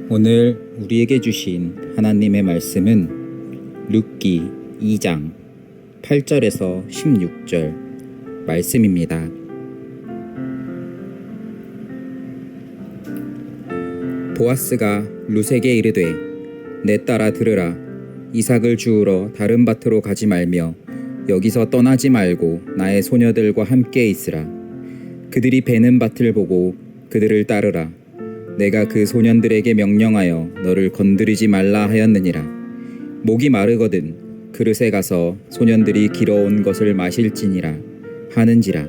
오늘 우리에게 주신 하나님의 말씀은 룻기 2장 8절에서 16절 말씀입니다. 보아스가 룻에게 이르되 내 딸아 들으라. 이삭을 주우러 다른 밭으로 가지 말며 여기서 떠나지 말고 나의 소녀들과 함께 있으라. 그들이 베는 밭을 보고 그들을 따르라. 내가 그 소년들에게 명령하여 너를 건드리지 말라 하였느니라. 목이 마르거든 그릇에 가서 소년들이 길어온 것을 마실지니라 하는지라.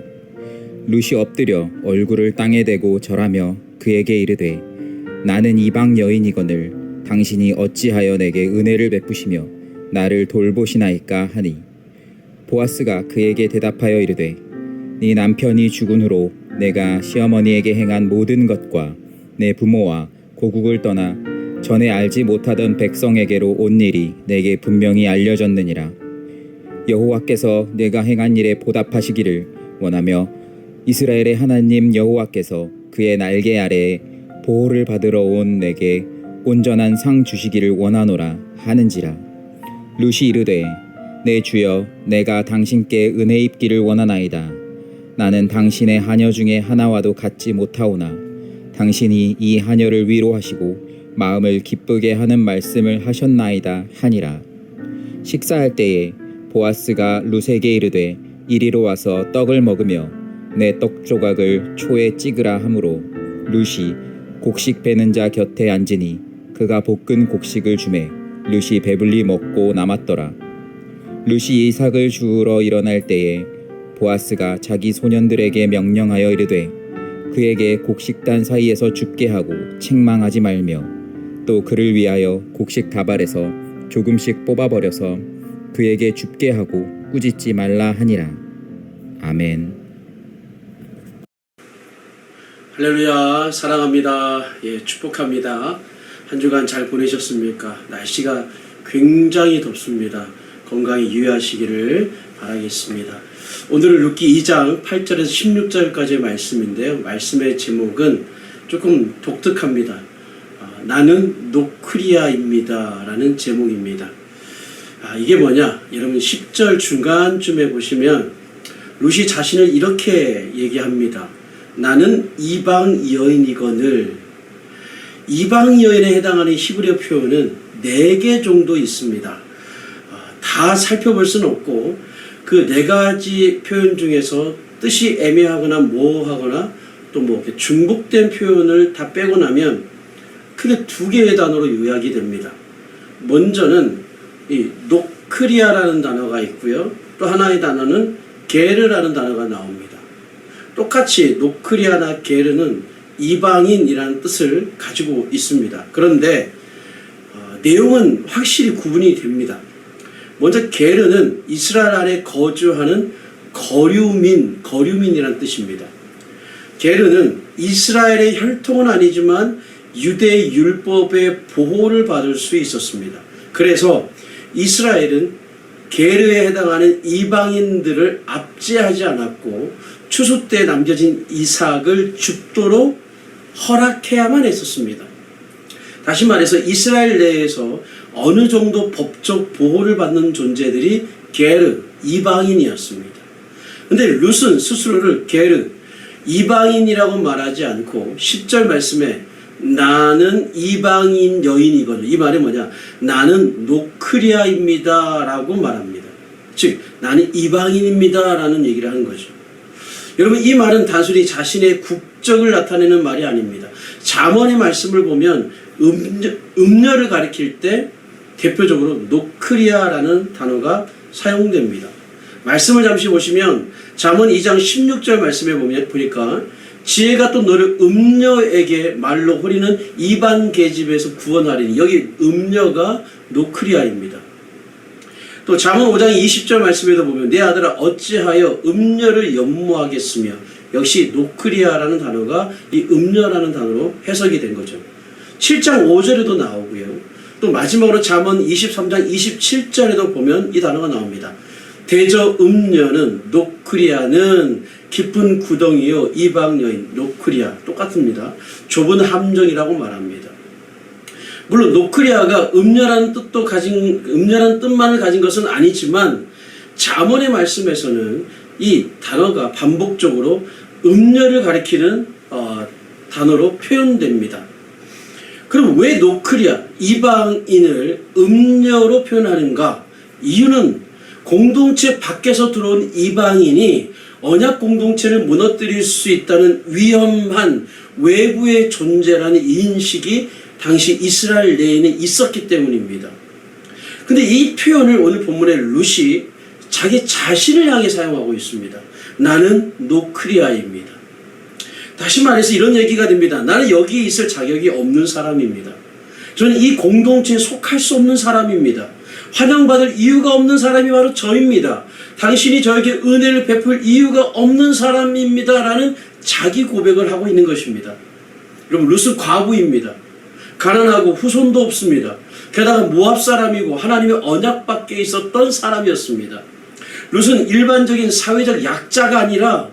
룻이 엎드려 얼굴을 땅에 대고 절하며 그에게 이르되 나는 이방 여인이거늘 당신이 어찌하여 내게 은혜를 베푸시며 나를 돌보시나이까 하니, 보아스가 그에게 대답하여 이르되 네 남편이 죽은 후로 내가 시어머니에게 행한 모든 것과 내 부모와 고국을 떠나 전에 알지 못하던 백성에게로 온 일이 내게 분명히 알려졌느니라. 여호와께서 내가 행한 일에 보답하시기를 원하며 이스라엘의 하나님 여호와께서 그의 날개 아래에 보호를 받으러 온 내게 온전한 상 주시기를 원하노라 하는지라. 룻이 이르되 내 주여, 내가 당신께 은혜 입기를 원하나이다. 나는 당신의 하녀 중에 하나와도 같지 못하오나 당신이 이 하녀를 위로하시고 마음을 기쁘게 하는 말씀을 하셨나이다 하니라. 식사할 때에 보아스가 룻에게 이르되 이리로 와서 떡을 먹으며 내 떡 조각을 초에 찍으라 하므로 룻이 곡식 베는 자 곁에 앉으니 그가 볶은 곡식을 주매 룻이 배불리 먹고 남았더라. 룻이 이삭을 주우러 일어날 때에 보아스가 자기 소년들에게 명령하여 이르되 그에게 곡식단 사이에서 줍게 하고 책망하지 말며 또 그를 위하여 곡식 다발에서 조금씩 뽑아버려서 그에게 줍게 하고 꾸짖지 말라 하니라. 아멘. 할렐루야, 사랑합니다. 축복합니다. 한 주간 잘 보내셨습니까? 날씨가 굉장히 덥습니다. 건강히 유의하시기를 바라겠습니다. 오늘은 룻기 2장 8절에서 16절까지의 말씀인데요. 말씀의 제목은 조금 독특합니다. 나는 노크리아입니다 라는 제목입니다. 이게 뭐냐? 여러분 10절 중간쯤에 보시면 룻이 자신을 이렇게 얘기합니다. 나는 이방 여인이거늘. 이방 여인에 해당하는 히브리어 표현은 4개 정도 있습니다. 다 살펴볼 수는 없고 그 4가지 표현 중에서 뜻이 애매하거나 모호하거나 또 뭐 중복된 표현을 다 빼고 나면 크게 2개의 단어로 요약이 됩니다. 먼저는 이 노크리아라는 단어가 있고요. 또 하나의 단어는 게르라는 단어가 나옵니다. 똑같이 노크리아나 게르는 이방인이라는 뜻을 가지고 있습니다. 그런데 내용은 확실히 구분이 됩니다. 먼저 게르는 이스라엘 안에 거주하는 거류민이라는 뜻입니다. 게르는 이스라엘의 혈통은 아니지만 유대 율법의 보호를 받을 수 있었습니다. 그래서 이스라엘은 게르에 해당하는 이방인들을 압제하지 않았고 추수 때 남겨진 이삭을 줍도록 허락해야만 했었습니다. 다시 말해서 이스라엘 내에서 어느 정도 법적 보호를 받는 존재들이 게르, 이방인이었습니다. 근데 룻은 스스로를 게르, 이방인이라고 말하지 않고 10절 말씀에 나는 이방인 여인이거든. 이 말이 뭐냐? 나는 노크리아입니다 라고 말합니다. 즉 나는 이방인입니다 라는 얘기를 하는 거죠. 여러분, 이 말은 단순히 자신의 국적을 나타내는 말이 아닙니다. 잠언의 말씀을 보면 음녀를 가리킬 때 대표적으로 노크리아라는 단어가 사용됩니다. 말씀을 잠시 보시면 잠언 2장 16절 말씀에 보니까 지혜가 또 너를 음녀에게 말로 호리는 이방 계집에서 구원하리니, 여기 음녀가 노크리아입니다. 또 잠언 5장 20절 말씀에도 보면 내 아들아 어찌하여 음녀를 연모하겠으며, 역시 노크리아라는 단어가 이 음녀라는 단어로 해석이 된 거죠. 7장 5절에도 나오고요. 또 마지막으로 잠언 23장 27절에도 보면 이 단어가 나옵니다. 대저 음녀는 노크리아는 깊은 구덩이요 이방 여인. 노크리아 똑같습니다. 좁은 함정이라고 말합니다. 물론 노크리아가 음녀라는 뜻만을 가진 것은 아니지만 잠언의 말씀에서는 이 단어가 반복적으로 음녀를 가리키는 단어로 표현됩니다. 그럼 왜 노크리아, 이방인을 음녀로 표현하는가? 이유는 공동체 밖에서 들어온 이방인이 언약 공동체를 무너뜨릴 수 있다는 위험한 외부의 존재라는 인식이 당시 이스라엘 내에는 있었기 때문입니다. 근데 이 표현을 오늘 본문의 룻이 자기 자신을 향해 사용하고 있습니다. 나는 노크리아입니다. 다시 말해서 이런 얘기가 됩니다. 나는 여기에 있을 자격이 없는 사람입니다. 저는 이 공동체에 속할 수 없는 사람입니다. 환영받을 이유가 없는 사람이 바로 저입니다. 당신이 저에게 은혜를 베풀 이유가 없는 사람입니다. 라는 자기 고백을 하고 있는 것입니다. 여러분, 룻은 과부입니다. 가난하고 후손도 없습니다. 게다가 모압 사람이고 하나님의 언약 밖에 있었던 사람이었습니다. 룻은 일반적인 사회적 약자가 아니라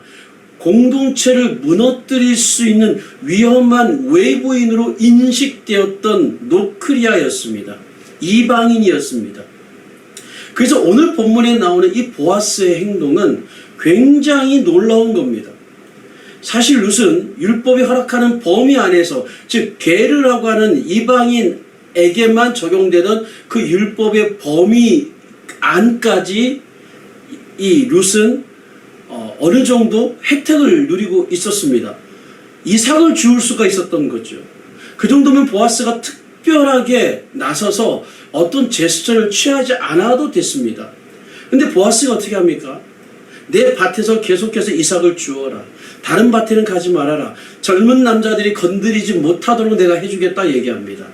공동체를 무너뜨릴 수 있는 위험한 외부인으로 인식되었던 노크리아였습니다. 이방인이었습니다. 그래서 오늘 본문에 나오는 이 보아스의 행동은 굉장히 놀라운 겁니다. 사실 룻은 율법이 허락하는 범위 안에서, 즉 게르라고 하는 이방인에게만 적용되던 그 율법의 범위 안까지 이 룻은 어느 정도 혜택을 누리고 있었습니다. 이삭을 주울 수가 있었던 거죠. 그 정도면 보아스가 특별하게 나서서 어떤 제스처를 취하지 않아도 됐습니다. 근데 보아스가 어떻게 합니까? 내 밭에서 계속해서 이삭을 주어라. 다른 밭에는 가지 말아라. 젊은 남자들이 건드리지 못하도록 내가 해주겠다 얘기합니다.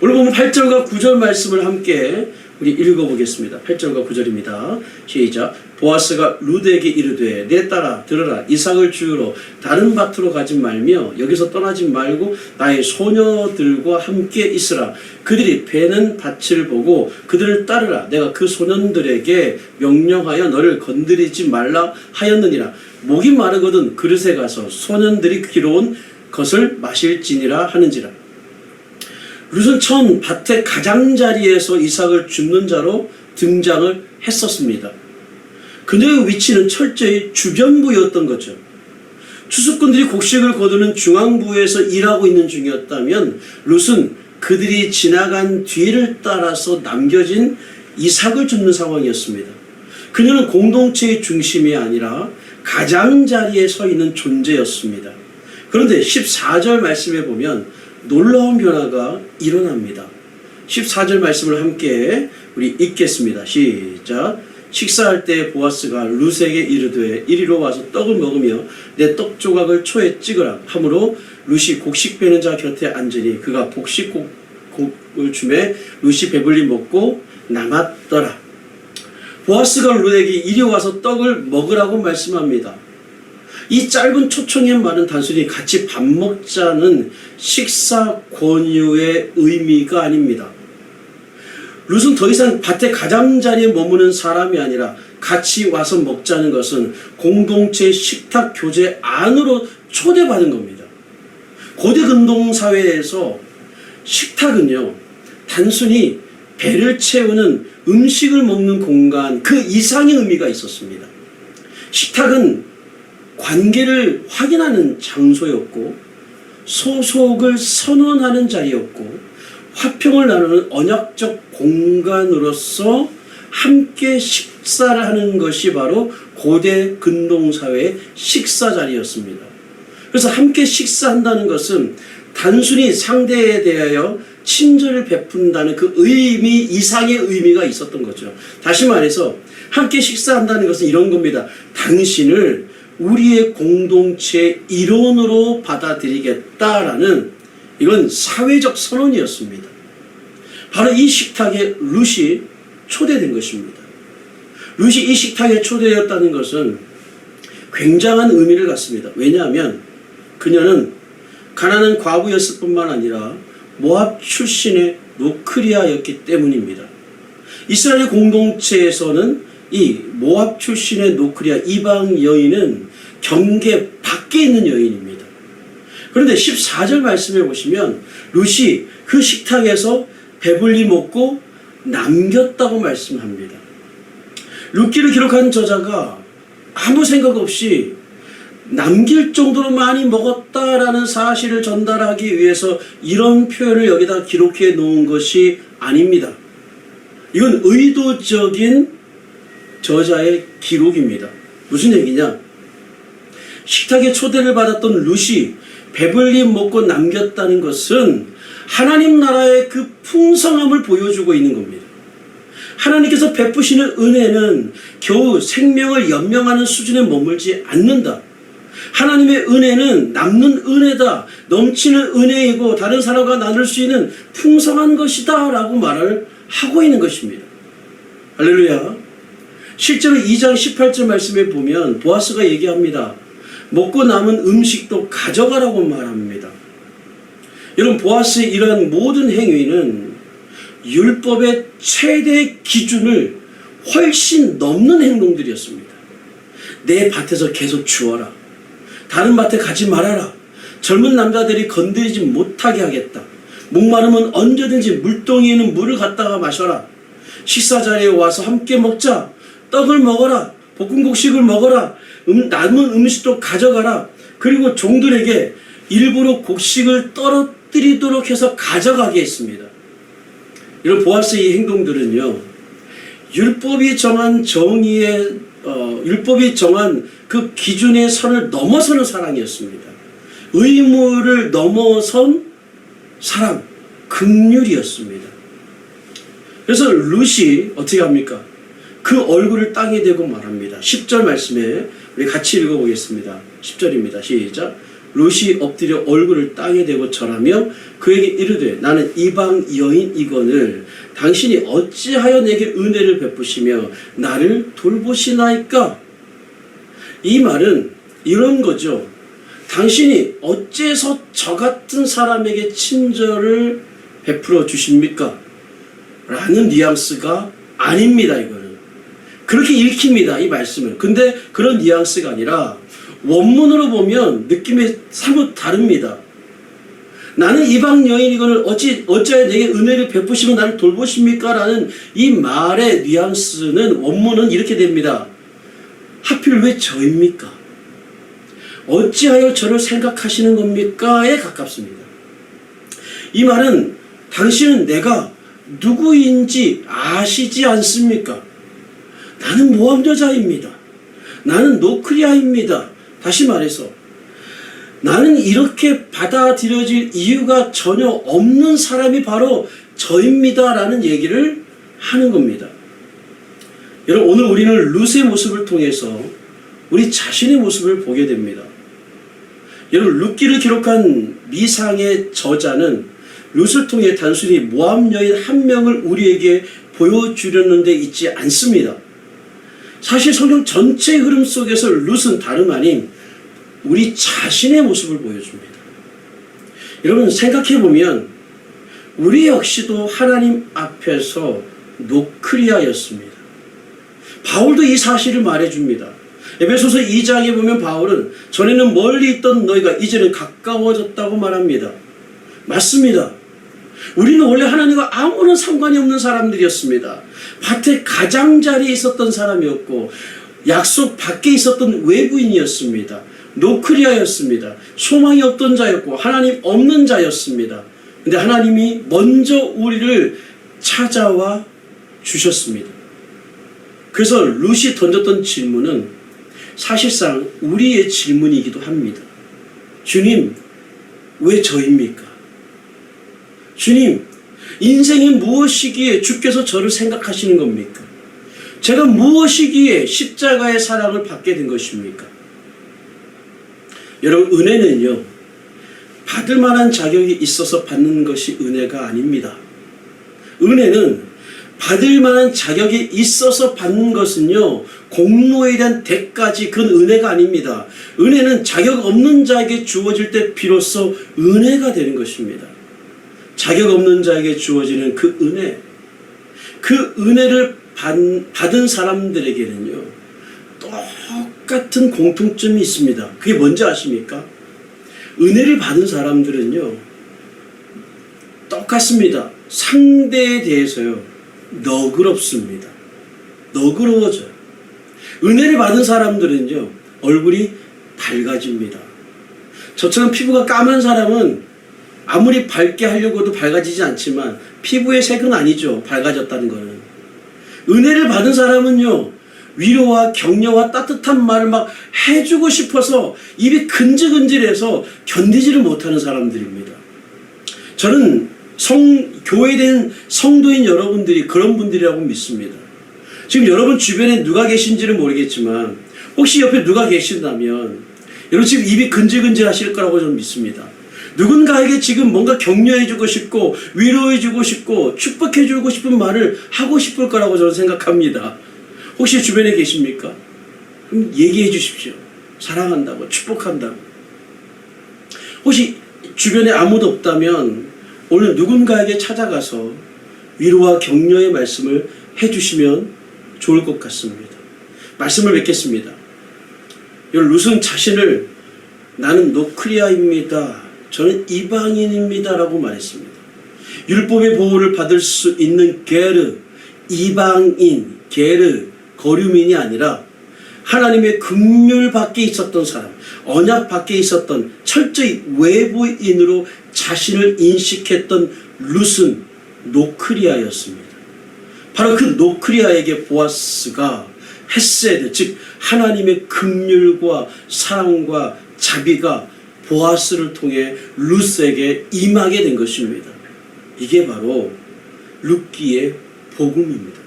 오늘 보면 8절과 9절 말씀을 함께 우리 읽어보겠습니다. 8절과 9절입니다. 시작. 보아스가 룻에게 이르되 내 딸아 들으라. 이삭을 주우러 다른 밭으로 가지 말며 여기서 떠나지 말고 나의 소녀들과 함께 있으라. 그들이 베는 밭을 보고 그들을 따르라. 내가 그 소년들에게 명령하여 너를 건드리지 말라 하였느니라. 목이 마르거든 그릇에 가서 소년들이 기러온 것을 마실지니라 하는지라. 룻은 처음 밭의 가장자리에서 이삭을 줍는 자로 등장을 했었습니다. 그녀의 위치는 철저히 주변부였던 거죠. 추수꾼들이 곡식을 거두는 중앙부에서 일하고 있는 중이었다면 룻은 그들이 지나간 뒤를 따라서 남겨진 이삭을 줍는 상황이었습니다. 그녀는 공동체의 중심이 아니라 가장자리에 서 있는 존재였습니다. 그런데 14절 말씀에 보면 놀라운 변화가 일어납니다. 14절 말씀을 함께 우리 읽겠습니다. 시작. 식사할 때 보아스가 룻에게 이르되 이리로 와서 떡을 먹으며 내 떡 조각을 초에 찍으라 하므로 룻이 곡식 베는 자 곁에 앉으니 그가 곡식을 주매 룻이 배불리 먹고 남았더라. 보아스가 룻에게 이리 와서 떡을 먹으라고 말씀합니다. 이 짧은 초청의 말은 단순히 같이 밥 먹자는 식사 권유의 의미가 아닙니다. 룻은 더 이상 밭의 가장자리에 머무는 사람이 아니라 같이 와서 먹자는 것은 공동체 식탁 교제 안으로 초대받은 겁니다. 고대 근동사회에서 식탁은요, 단순히 배를 채우는 음식을 먹는 공간 그 이상의 의미가 있었습니다. 식탁은 관계를 확인하는 장소였고 소속을 선언하는 자리였고 화평을 나누는 언약적 공간으로서 함께 식사를 하는 것이 바로 고대 근동사회의 식사 자리였습니다. 그래서 함께 식사한다는 것은 단순히 상대에 대하여 친절을 베푼다는 그 의미 이상의 의미가 있었던 거죠. 다시 말해서 함께 식사한다는 것은 이런 겁니다. 당신을 우리의 공동체의 일원으로 받아들이겠다라는 이건 사회적 선언이었습니다. 바로 이 식탁에 룻이 초대된 것입니다. 룻이 이 식탁에 초대되었다는 것은 굉장한 의미를 갖습니다. 왜냐하면 그녀는 가난한 과부였을 뿐만 아니라 모압 출신의 노크리아였기 때문입니다. 이스라엘 공동체에서는 이 모압 출신의 노크리아 이방 여인은 경계 밖에 있는 여인입니다. 그런데 14절 말씀에 보시면 룻이 그 식탁에서 배불리 먹고 남겼다고 말씀합니다. 룻기를 기록한 저자가 아무 생각 없이 남길 정도로 많이 먹었다라는 사실을 전달하기 위해서 이런 표현을 여기다 기록해 놓은 것이 아닙니다. 이건 의도적인 저자의 기록입니다. 무슨 얘기냐? 식탁에 초대를 받았던 룻이 배불리 먹고 남겼다는 것은 하나님 나라의 그 풍성함을 보여주고 있는 겁니다. 하나님께서 베푸시는 은혜는 겨우 생명을 연명하는 수준에 머물지 않는다. 하나님의 은혜는 남는 은혜다. 넘치는 은혜이고 다른 사람과 나눌 수 있는 풍성한 것이다 라고 말을 하고 있는 것입니다. 할렐루야. 실제로 2장 18절 말씀에 보면 보아스가 얘기합니다. 먹고 남은 음식도 가져가라고 말합니다. 여러분, 보아스의 이러한 모든 행위는 율법의 최대 기준을 훨씬 넘는 행동들이었습니다. 내 밭에서 계속 주어라. 다른 밭에 가지 말아라. 젊은 남자들이 건드리지 못하게 하겠다. 목마르면 언제든지 물동이에는 물을 갖다가 마셔라. 식사 자리에 와서 함께 먹자. 떡을 먹어라. 볶은 곡식을 먹어라. 남은 음식도 가져가라. 그리고 종들에게 일부러 곡식을 떨어뜨리도록 해서 가져가게 했습니다. 이런 보아스의 행동들은요, 율법이 정한 율법이 정한 그 기준의 선을 넘어서는 사랑이었습니다. 의무를 넘어선 사랑, 긍휼이었습니다. 그래서 룻이 어떻게 합니까? 그 얼굴을 땅에 대고 말합니다. 10절 말씀에 우리 같이 읽어보겠습니다. 10절입니다. 시작. 룻이 엎드려 얼굴을 땅에 대고 절하며 그에게 이르되 나는 이방 여인이거늘 당신이 어찌하여 내게 은혜를 베푸시며 나를 돌보시나이까? 이 말은 이런 거죠. 당신이 어째서 저 같은 사람에게 친절을 베풀어 주십니까? 라는 뉘앙스가 아닙니다. 이거는 그렇게 읽힙니다. 이 말씀을. 근데 그런 뉘앙스가 아니라 원문으로 보면 느낌이 사뭇 다릅니다. 나는 이방 여인이거늘 어찌하여 내게 은혜를 베푸시면 나를 돌보십니까? 라는 이 말의 뉘앙스는 원문은 이렇게 됩니다. 하필 왜 저입니까? 어찌하여 저를 생각하시는 겁니까?에 가깝습니다. 이 말은 당신은 내가 누구인지 아시지 않습니까? 나는 모함 여자입니다. 나는 노크리아입니다. 다시 말해서 나는 이렇게 받아들여질 이유가 전혀 없는 사람이 바로 저입니다 라는 얘기를 하는 겁니다. 여러분, 오늘 우리는 룻의 모습을 통해서 우리 자신의 모습을 보게 됩니다. 여러분, 룻기를 기록한 미상의 저자는 룻을 통해 단순히 모함 여인 한 명을 우리에게 보여주려는 데 있지 않습니다. 사실 성경 전체의 흐름 속에서 룻은 다름 아닌 우리 자신의 모습을 보여줍니다. 여러분, 생각해보면 우리 역시도 하나님 앞에서 노크리아였습니다. 바울도 이 사실을 말해줍니다. 에베소서 2장에 보면 바울은 전에는 멀리 있던 너희가 이제는 가까워졌다고 말합니다. 맞습니다. 우리는 원래 하나님과 아무런 상관이 없는 사람들이었습니다. 밭에 가장자리에 있었던 사람이었고 약속 밖에 있었던 외부인이었습니다. 노크리아였습니다. 소망이 없던 자였고 하나님 없는 자였습니다. 근데 하나님이 먼저 우리를 찾아와 주셨습니다. 그래서 룻이 던졌던 질문은 사실상 우리의 질문이기도 합니다. 주님, 왜 저입니까? 주님, 인생이 무엇이기에 주께서 저를 생각하시는 겁니까? 제가 무엇이기에 십자가의 사랑을 받게 된 것입니까? 여러분, 은혜는요, 받을 만한 자격이 있어서 받는 것이 은혜가 아닙니다. 은혜는 받을 만한 자격이 있어서 받는 것은요, 공로에 대한 대가지, 그건 은혜가 아닙니다. 은혜는 자격 없는 자에게 주어질 때 비로소 은혜가 되는 것입니다. 자격 없는 자에게 주어지는 그 은혜, 그 은혜를 받은 사람들에게는요, 똑같은 공통점이 있습니다. 그게 뭔지 아십니까? 은혜를 받은 사람들은요, 똑같습니다. 상대에 대해서요, 너그럽습니다. 너그러워져요. 은혜를 받은 사람들은요, 얼굴이 밝아집니다. 저처럼 피부가 까만 사람은 아무리 밝게 하려고 해도 밝아지지 않지만 피부의 색은 아니죠. 밝아졌다는 거는. 은혜를 받은 사람은요, 위로와 격려와 따뜻한 말을 막 해주고 싶어서 입이 근질근질해서 견디지를 못하는 사람들입니다. 저는 교회된 성도인 여러분들이 그런 분들이라고 믿습니다. 지금 여러분 주변에 누가 계신지는 모르겠지만 혹시 옆에 누가 계신다면 여러분 지금 입이 근질근질 하실 거라고 저는 믿습니다. 누군가에게 지금 뭔가 격려해주고 싶고 위로해주고 싶고 축복해주고 싶은 말을 하고 싶을 거라고 저는 생각합니다. 혹시 주변에 계십니까? 그럼 얘기해 주십시오. 사랑한다고, 축복한다고. 혹시 주변에 아무도 없다면 오늘 누군가에게 찾아가서 위로와 격려의 말씀을 해주시면 좋을 것 같습니다. 말씀을 맺겠습니다. 룻은 자신을 나는 노크리아입니다. 저는 이방인입니다. 라고 말했습니다. 율법의 보호를 받을 수 있는 게르, 이방인, 게르, 거류민이 아니라 하나님의 긍휼 밖에 있었던 사람, 언약 밖에 있었던 철저히 외부인으로 자신을 인식했던 룻은 노크리아였습니다. 바로 그 노크리아에게 보아스가 헤세드, 즉 하나님의 긍휼과 사랑과 자비가 보아스를 통해 룻에게 임하게 된 것입니다. 이게 바로 룻기의 복음입니다.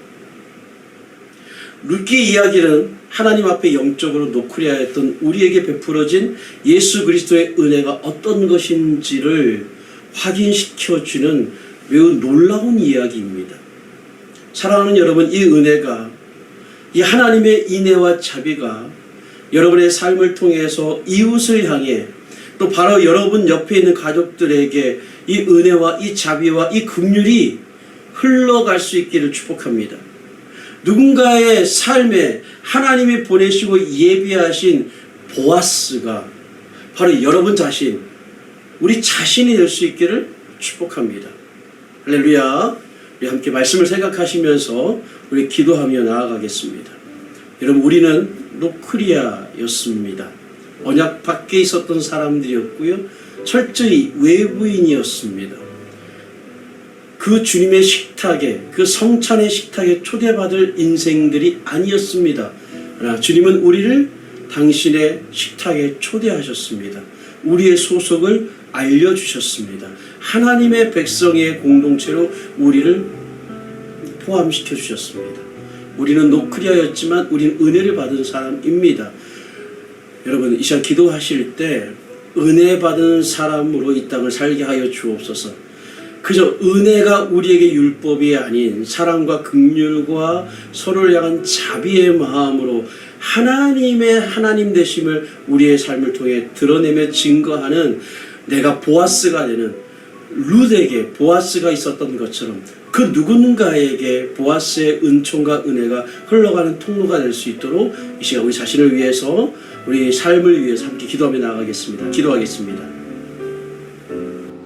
룻기 이야기는 하나님 앞에 영적으로 노크리아였던 우리에게 베풀어진 예수 그리스도의 은혜가 어떤 것인지를 확인시켜주는 매우 놀라운 이야기입니다. 사랑하는 여러분, 이 은혜가, 이 하나님의 인애와 자비가 여러분의 삶을 통해서 이웃을 향해 또 바로 여러분 옆에 있는 가족들에게 이 은혜와 이 자비와 이 긍휼이 흘러갈 수 있기를 축복합니다. 누군가의 삶에 하나님이 보내시고 예비하신 보아스가 바로 여러분 자신, 우리 자신이 될 수 있기를 축복합니다. 할렐루야. 우리 함께 말씀을 생각하시면서 우리 기도하며 나아가겠습니다. 여러분, 우리는 노크리아였습니다. 언약 밖에 있었던 사람들이었고요, 철저히 외부인이었습니다. 그 주님의 식탁에, 그 성찬의 식탁에 초대받을 인생들이 아니었습니다. 그러나 주님은 우리를 당신의 식탁에 초대하셨습니다. 우리의 소속을 알려주셨습니다. 하나님의 백성의 공동체로 우리를 포함시켜 주셨습니다. 우리는 노크리아였지만 우리는 은혜를 받은 사람입니다. 여러분, 이 시간 기도하실 때 은혜 받은 사람으로 이 땅을 살게 하여 주옵소서. 그저 은혜가 우리에게 율법이 아닌 사랑과 긍휼과 서로를 향한 자비의 마음으로 하나님의 하나님 되심을 우리의 삶을 통해 드러내며 증거하는 내가 보아스가 되는 룻에게 보아스가 있었던 것처럼 그 누군가에게 보아스의 은총과 은혜가 흘러가는 통로가 될 수 있도록 이 시간 우리 자신을 위해서, 우리 삶을 위해서 함께 기도하며 나아가겠습니다. 기도하겠습니다.